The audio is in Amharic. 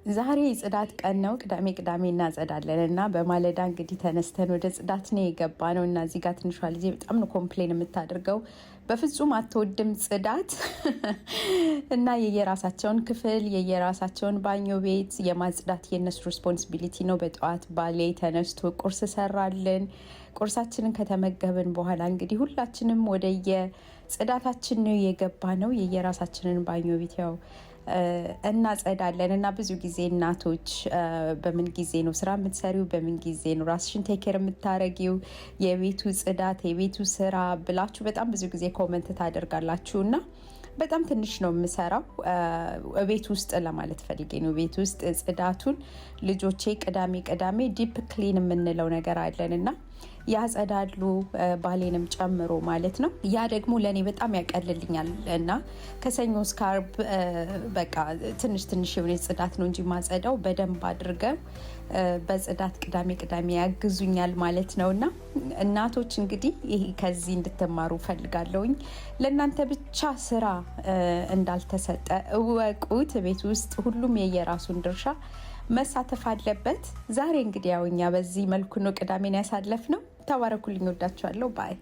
ዛሬ ጽዳት ቀን ነው። ቅዳሜ እናጸዳለን እና በማለዳ እንግዲህ ተነስተን ወደ ጽዳት ነው የገባ ነው እና እዚህ ጋር ትንሿ ልጄ በጣም ነው ኮምፕሌን የምታደርገው። በፍጹም አትወድም ጽዳት እና የየራሳቸውን ክፍል የየራሳቸውን ባኞ ቤት የማጽዳት የነሱ ሪስፖንሲቢሊቲ ነው። በጠዋት ባሌ ተነስቶ ቁርስ ሰራልን። ቁርሳችንን ከተመገብን በኋላ እንግዲህ ሁላችንም ወደ የጽዳታችን ነው የገባ ነው። የየራሳችንን ባኞ ቤት ያው እናጸዳለን እና ብዙ ጊዜ እናቶች በምን ጊዜ ነው ስራ የምትሰሪው፣ በምን ጊዜ ነው ራስሽን ቴኬር የምታረጊው፣ የቤቱ ጽዳት የቤቱ ስራ ብላችሁ በጣም ብዙ ጊዜ ኮመንት ታደርጋላችሁ እና በጣም ትንሽ ነው የምሰራው ቤት ውስጥ ለማለት ፈልጌ ነው። ቤት ውስጥ ጽዳቱን ልጆቼ ቅዳሜ ዲፕ ክሊን የምንለው ነገር አለን እና ያጸዳሉ፣ ባሌንም ጨምሮ ማለት ነው። ያ ደግሞ ለእኔ በጣም ያቀልልኛል እና ከሰኞ እስከ ዓርብ በቃ ትንሽ የሆነ ጽዳት ነው እንጂ ማጸዳው በደንብ አድርገው በጽዳት ቅዳሜ ያግዙኛል ማለት ነው። እና እናቶች እንግዲህ ይሄ ከዚህ እንድትማሩ ፈልጋለሁኝ። ለእናንተ ብቻ ስራ እንዳልተሰጠ እወቁት። ቤት ውስጥ ሁሉም የየራሱን ድርሻ መሳተፍ አለበት። ዛሬ እንግዲህ ያው እኛ በዚህ መልኩ ነው ቅዳሜን ያሳለፍ ነው። ተባረኩልኝ። ወዳችኋለሁ። ባይ